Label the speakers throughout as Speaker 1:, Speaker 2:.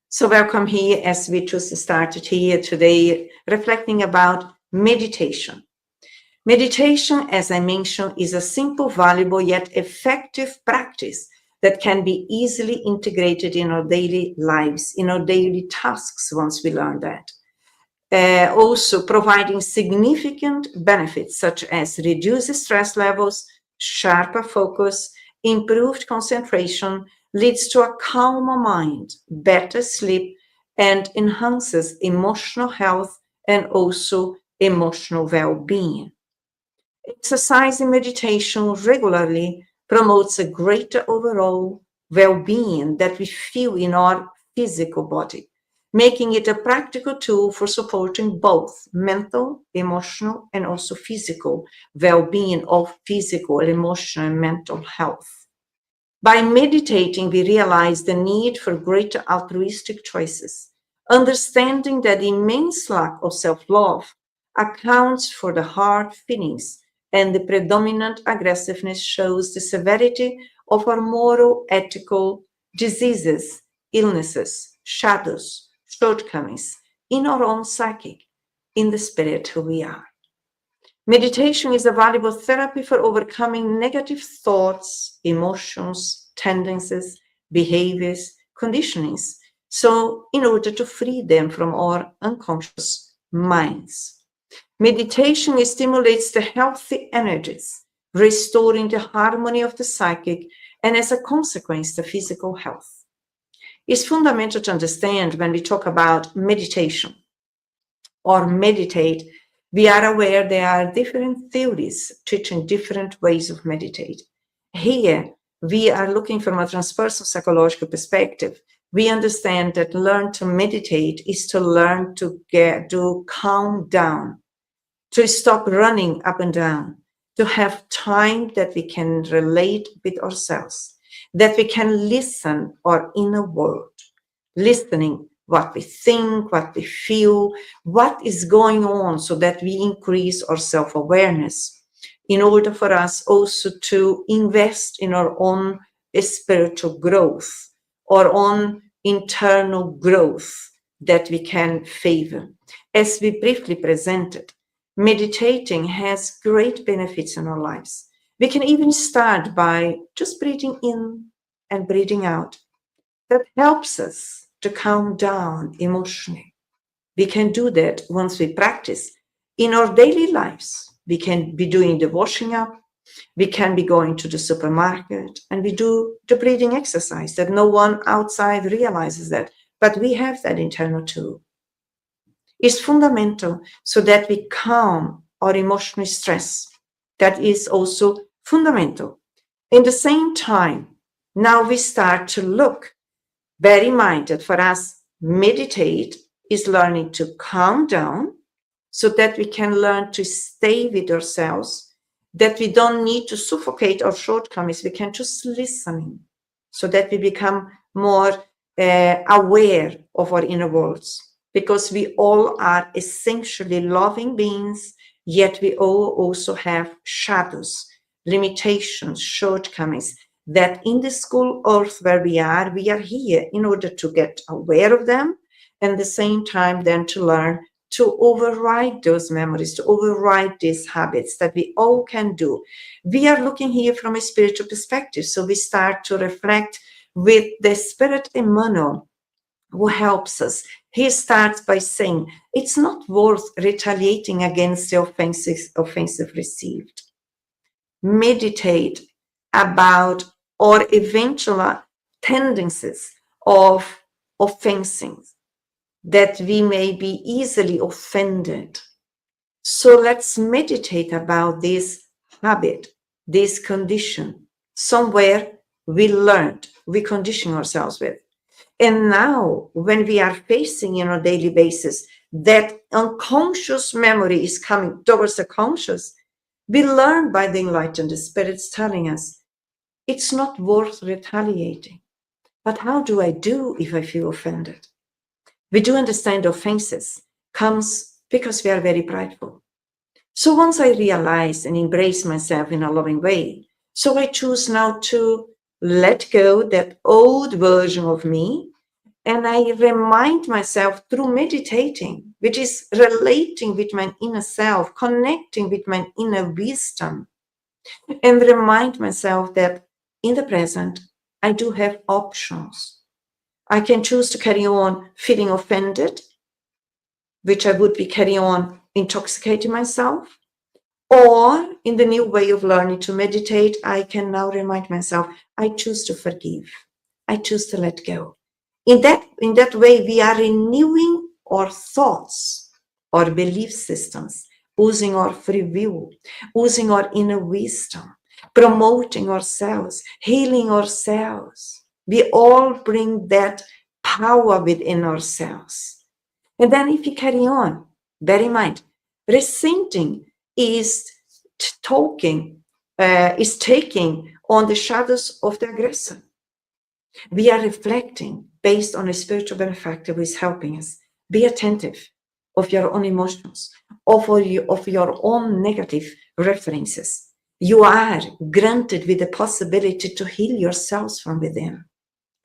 Speaker 1: So welcome here as we just started here today, reflecting about meditation. Meditation, as I mentioned, is a simple, valuable, yet effective practice that can be easily integrated in our daily lives, in our daily tasks once we learn that. Also providing significant benefits such as reduced stress levels, sharper focus, improved concentration, leads to a calmer mind, better sleep, and enhances emotional health and also emotional well-being. Exercising meditation regularly promotes a greater overall well-being that we feel in our physical body, making it a practical tool for supporting both mental, emotional, and also physical well-being of physical, emotional, and mental health. By meditating, we realize the need for greater altruistic choices, understanding that the immense lack of self-love accounts for the hard feelings, and the predominant aggressiveness shows the severity of our moral, ethical diseases, illnesses, shadows, shortcomings in our own psychic, in the spirit who we are. Meditation is a valuable therapy for overcoming negative thoughts, emotions, tendencies, behaviors, conditionings, so in order to free them from our unconscious minds. Meditation stimulates the healthy energies, restoring the harmony of the psychic and, as a consequence, the physical health. It's fundamental to understand when we talk about meditation or meditate, we are aware there are different theories teaching different ways of meditate. Here, we are looking from a transpersonal psychological perspective. We understand that learn to meditate is to learn to calm down, to stop running up and down, to have time that we can relate with ourselves, that we can listen our inner world, listening what we think, what we feel, what is going on, so that we increase our self-awareness in order for us also to invest in our own spiritual growth, our own internal growth that we can favor. As we briefly presented, meditating has great benefits in our lives. We can even start by just breathing in and breathing out. That helps us to calm down emotionally. We can do that once we practice in our daily lives. We can be doing the washing up, we can be going to the supermarket, and we do the breathing exercise that no one outside realizes that, but we have that internal too. It's fundamental so that we calm our emotional stress. That is also fundamental. In the same time, now we start to look. Bear in mind that for us, meditate is learning to calm down so that we can learn to stay with ourselves, that we don't need to suffocate our shortcomings. We can just listen so that we become more aware of our inner worlds, because we all are essentially loving beings, yet we all also have shadows, limitations, shortcomings, that in the school earth where we are here in order to get aware of them, and at the same time then to learn to override those memories, to override these habits that we all can do. We are looking here from a spiritual perspective, so we start to reflect with the Spirit Emmanuel, who helps us. He starts by saying, it's not worth retaliating against the offensive received. Meditate about or eventual tendencies of offensing, that we may be easily offended. So let's meditate about this habit, this condition, somewhere we learned, we condition ourselves with. And now when we are facing on a daily basis, that unconscious memory is coming towards the conscious, we learn by the Enlightened Spirits telling us, it's not worth retaliating. But how do I do if I feel offended? We do understand offenses comes because we are very prideful. So once I realize and embrace myself in a loving way, so I choose now to let go that old version of me And I remind myself through meditating, which is relating with my inner self, connecting with my inner wisdom, and remind myself that in the present, I do have options. I can choose to carry on feeling offended, which I would be carrying on intoxicating myself. Or in the new way of learning to meditate, I can now remind myself, I choose to forgive. I choose to let go. In that way, we are renewing our thoughts, our belief systems, using our free will, using our inner wisdom, promoting ourselves, healing ourselves. We all bring that power within ourselves. And then if you carry on, bear in mind, resenting is taking on the shadows of the aggressor. We are reflecting based on a spiritual benefactor who is helping us. Be attentive of your own emotions, of your own negative references. You are granted with the possibility to heal yourselves from within.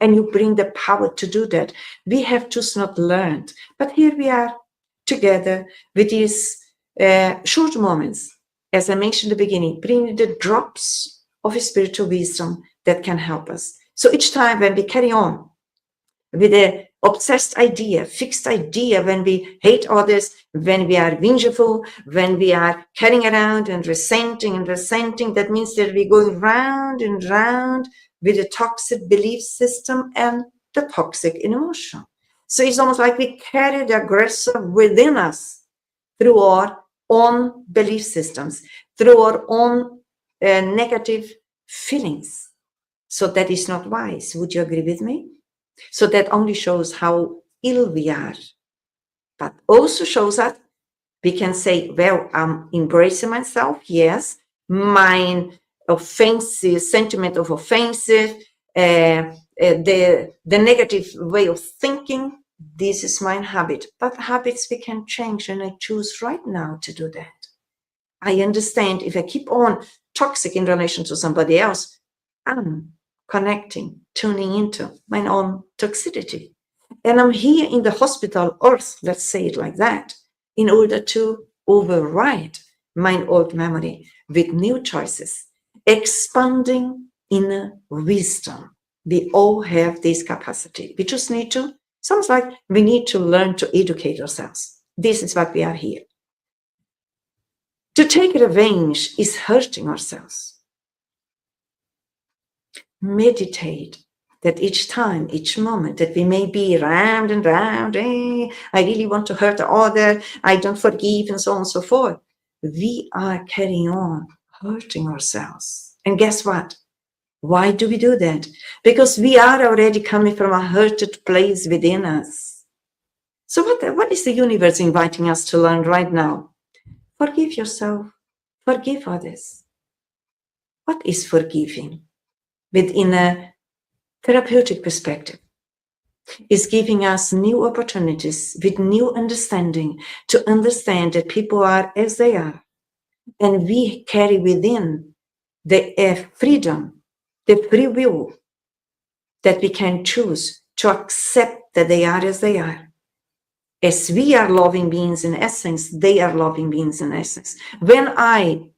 Speaker 1: And you bring the power to do that. We have just not learned. But here we are together with these short moments, as I mentioned in the beginning, bringing the drops of spiritual wisdom that can help us. So each time when we carry on with a obsessed idea, fixed idea, when we hate others, when we are vengeful, when we are carrying around and resenting, that means that we're going round and round with a toxic belief system and the toxic emotion. So it's almost like we carry the aggressor within us through our own belief systems, through our own negative feelings. So that is not wise. Would you agree with me? So that only shows how ill we are, but also shows that we can say, well, I'm embracing myself. Yes, my offensive sentiment of offensive, the negative way of thinking, this is my habit. But habits we can change, and I choose right now to do that. I understand if I keep on toxic in relation to somebody else, I'm connecting, tuning into my own toxicity. And I'm here in the hospital earth, let's say it like that, in order to override my old memory with new choices, expanding inner wisdom. We all have this capacity. We just need to, sounds like we need to learn to educate ourselves. This is what we are here. To take revenge is hurting ourselves. Meditate that each time, each moment that we may be round and round, I really want to hurt the other, I don't forgive, and so on and so forth. We are carrying on hurting ourselves. And guess what? Why do we do that? Because we are already coming from a hurted place within us. So what is the universe inviting us to learn right now? Forgive yourself. Forgive others. What is forgiving? Within a therapeutic perspective, is giving us new opportunities with new understanding to understand that people are as they are. And we carry within the freedom, the free will that we can choose to accept that they are as they are. As we are loving beings in essence, they are loving beings in essence. When I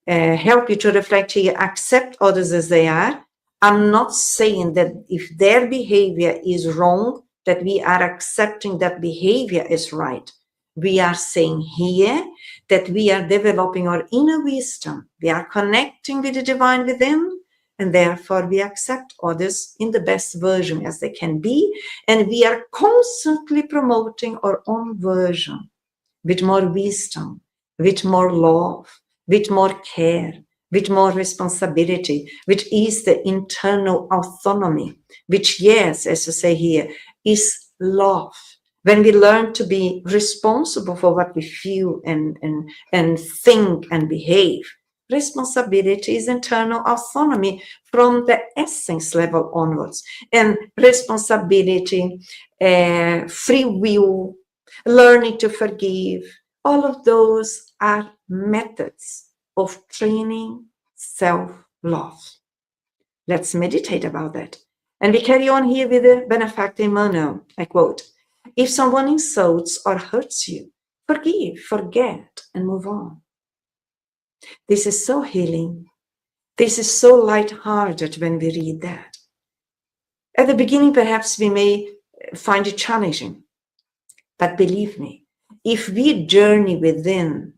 Speaker 1: help you to reflect here, accept others as they are, I'm not saying that if their behavior is wrong, that we are accepting that behavior is right. We are saying here that we are developing our inner wisdom. We are connecting with the divine within, and therefore we accept others in the best version as they can be. And we are constantly promoting our own version with more wisdom, with more love, with more care, with more responsibility, which is the internal autonomy, which, yes, as you say here, is love. When we learn to be responsible for what we feel and think and behave, responsibility is internal autonomy from the essence level onwards. And responsibility, free will, learning to forgive, all of those are methods of training self-love. Let's meditate about that. And we carry on here with the benefactor Emmanuel. I quote, if someone insults or hurts you, forgive, forget, and move on. This is so healing. This is so light-hearted when we read that. At the beginning, perhaps we may find it challenging. But believe me, if we journey within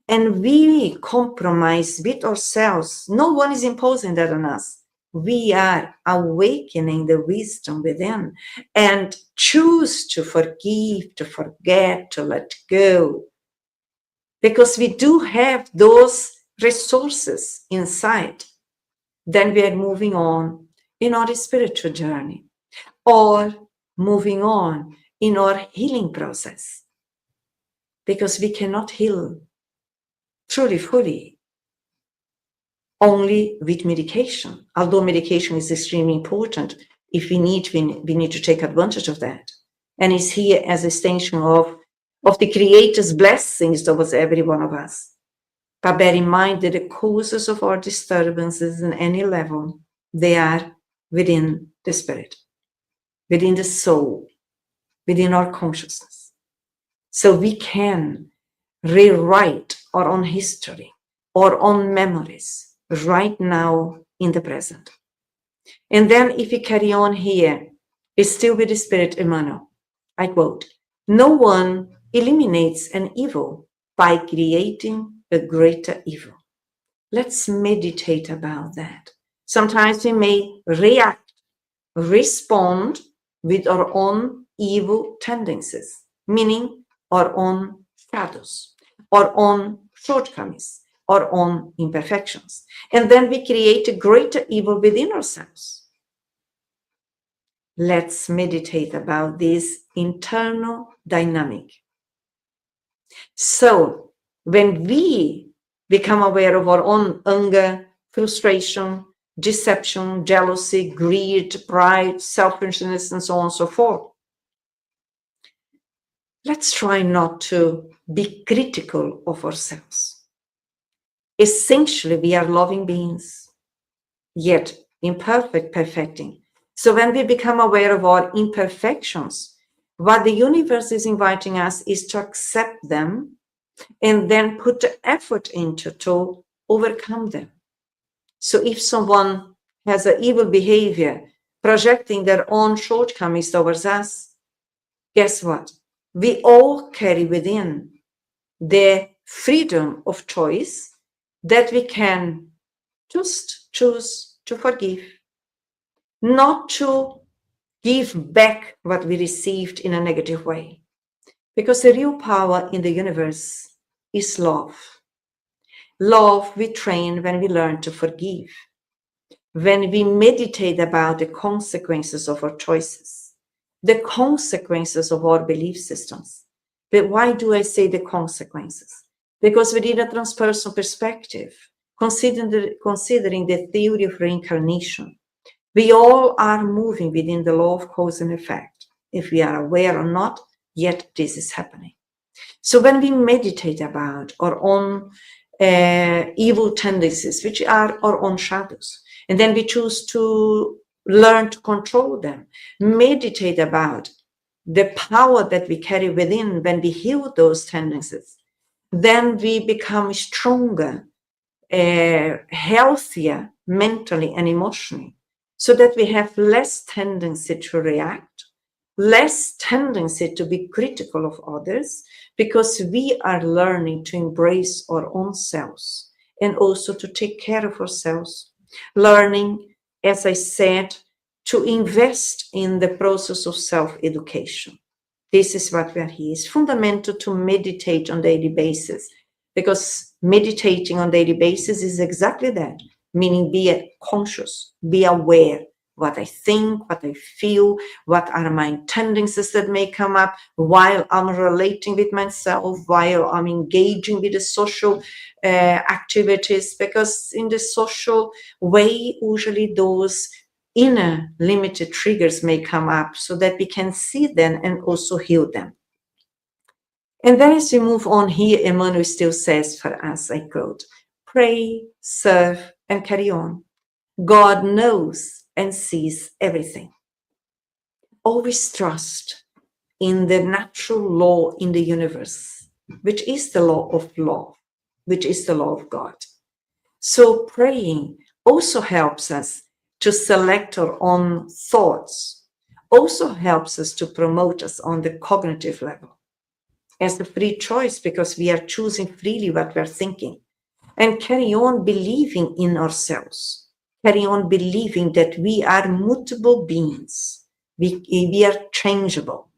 Speaker 1: and we compromise with ourselves, no one is imposing that on us. We are awakening the wisdom within and choose to forgive, to forget, to let go. Because we do have those resources inside. Then we are moving on in our spiritual journey or moving on in our healing process. Because we cannot heal truly, fully, only with medication. Although medication is extremely important, if we need to take advantage of that. And it's here as an extension of the Creator's blessings towards every one of us. But bear in mind that the causes of our disturbances in any level, they are within the spirit, within the soul, within our consciousness. So we can rewrite our own history, our own memories, right now in the present. And then if we carry on here, it's still with the Spirit Emmanuel. I quote, no one eliminates an evil by creating a greater evil. Let's meditate about that. Sometimes we may react, respond with our own evil tendencies, meaning our own shadows, our own shortcomings, our own imperfections. And then we create a greater evil within ourselves. Let's meditate about this internal dynamic. So when we become aware of our own anger, frustration, deception, jealousy, greed, pride, selfishness, and so on and so forth, let's try not to be critical of ourselves. Essentially, we are loving beings, yet imperfect, perfecting. So when we become aware of our imperfections, what the universe is inviting us is to accept them and then put the effort into to overcome them. So if someone has an evil behavior, projecting their own shortcomings towards us, guess what? We all carry within the freedom of choice that we can just choose to forgive, not to give back what we received in a negative way. Because the real power in the universe is love. Love we train when we learn to forgive, when we meditate about the consequences of our choices, the consequences of our belief systems. But why do I say the consequences? Because within a transpersonal perspective, considering the theory of reincarnation, we all are moving within the law of cause and effect. If we are aware or not, yet this is happening. So when we meditate about our own evil tendencies, which are our own shadows, and then we choose to learn to control them, meditate about the power that we carry within when we heal those tendencies, then we become stronger, healthier mentally and emotionally, so that we have less tendency to react, less tendency to be critical of others, because we are learning to embrace our own selves and also to take care of ourselves, learning, as I said, to invest in the process of self-education. This is what we are here. It's fundamental to meditate on a daily basis, because meditating on a daily basis is exactly that, meaning be conscious, be aware what I think, what I feel, what are my tendencies that may come up while I'm relating with myself, while I'm engaging with the social activities, because in the social way, usually those inner limited triggers may come up so that we can see them and also heal them. And then as we move on here, Emmanuel still says for us, I quote, pray, serve, and carry on. God knows and sees everything. Always trust in the natural law in the universe, which is the law of love, which is the law of God. So praying also helps us to select our own thoughts, also helps us to promote us on the cognitive level as a free choice, because we are choosing freely what we're thinking, and carry on believing in ourselves, carry on believing that we are mutable beings, we are changeable.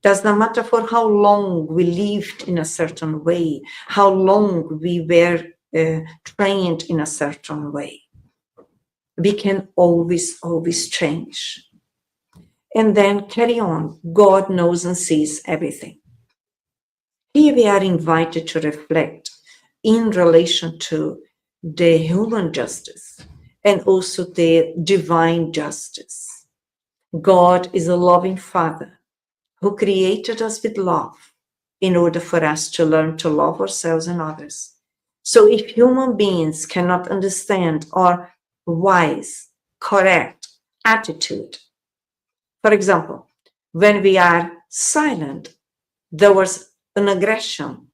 Speaker 1: Does not matter for how long we lived in a certain way, how long we were trained in a certain way. We can always change. And then carry on. God knows and sees everything. Here we are invited to reflect in relation to the human justice and also the divine justice. God is a loving Father who created us with love in order for us to learn to love ourselves and others. So if human beings cannot understand our wise, correct attitude, for example, when we are silent, there was an aggression.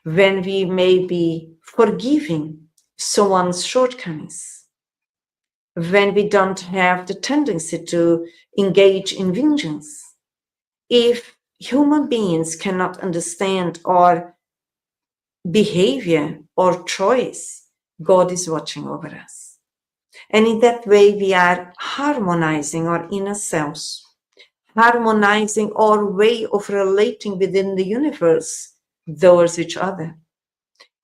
Speaker 1: When we may be forgiving someone's shortcomings, when we don't have the tendency to engage in vengeance. If human beings cannot understand our behavior or choice, God is watching over us. And in that way, we are harmonizing our inner selves, harmonizing our way of relating within the universe towards each other.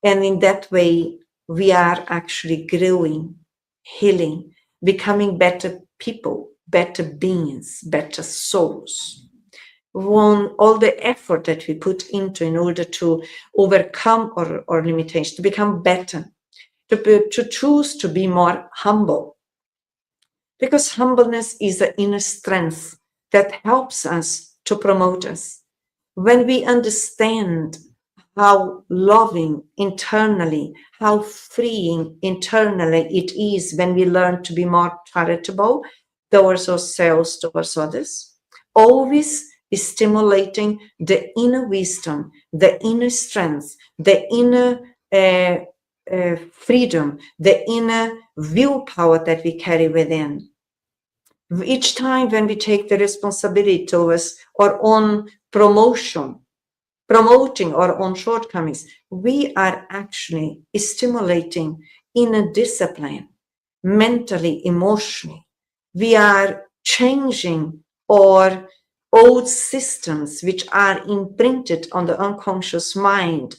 Speaker 1: And in that way, we are actually growing, healing, becoming better people, better beings, better souls. All the effort that we put into in order to overcome our limitations, to become better, to choose to be more humble. Because humbleness is an inner strength that helps us to promote us. When we understand how loving internally, how freeing internally it is when we learn to be more charitable towards ourselves, towards others, always is stimulating the inner wisdom, the inner strength, the inner freedom, the inner willpower that we carry within. Each time when we take the responsibility towards our own promoting our own shortcomings, we are actually stimulating inner discipline, mentally, emotionally. We are changing our old systems which are imprinted on the unconscious mind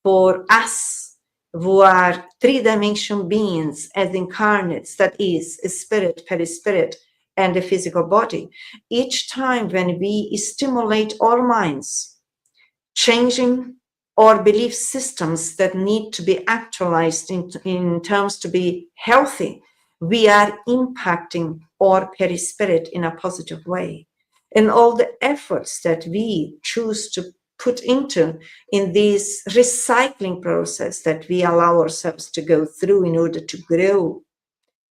Speaker 1: for us who are three-dimensional beings as incarnates, that is, a spirit, perispirit, and a physical body. Each time when we stimulate our minds, changing our belief systems that need to be actualized in terms to be healthy, we are impacting our perispirit in a positive way. And all the efforts that we choose to put into in this recycling process that we allow ourselves to go through in order to grow,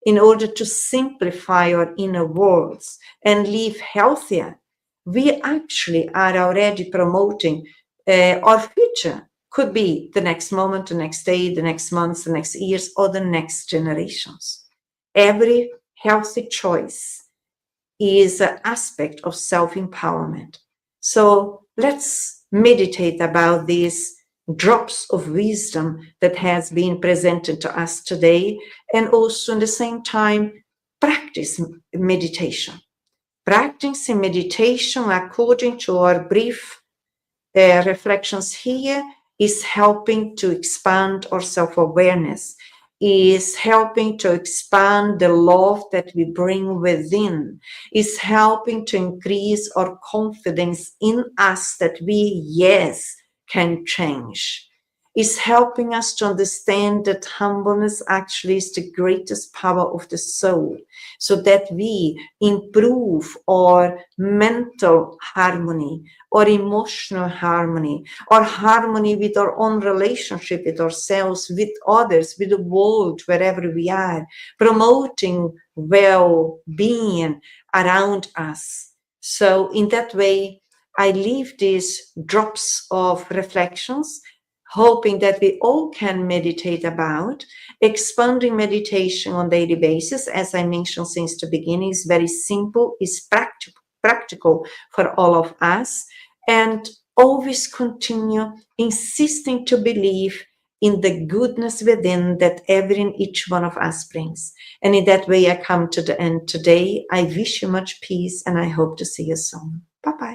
Speaker 1: in order to simplify our inner worlds and live healthier, we actually are already promoting our future. Could be the next moment, the next day, the next months, the next years, or the next generations. Every healthy choice is an aspect of self-empowerment. So let's meditate about these drops of wisdom that has been presented to us today, and also at the same time practice meditation. Practicing meditation according to our brief reflections here is helping to expand our self-awareness, is helping to expand the love that we bring within, is helping to increase our confidence in us that we, yes, can change. is helping us to understand that humbleness actually is the greatest power of the soul, so that we improve our mental harmony, or emotional harmony, or harmony with our own relationship with ourselves, with others, with the world, wherever we are, promoting well-being around us. So in that way, I leave these drops of reflections, hoping that we all can meditate about. Expanding meditation on daily basis, as I mentioned since the beginning, is very simple, is practical for all of us, and always continue insisting to believe in the goodness within that every and each one of us brings. And in that way, I come to the end today. I wish you much peace, and I hope to see you soon. Bye-bye.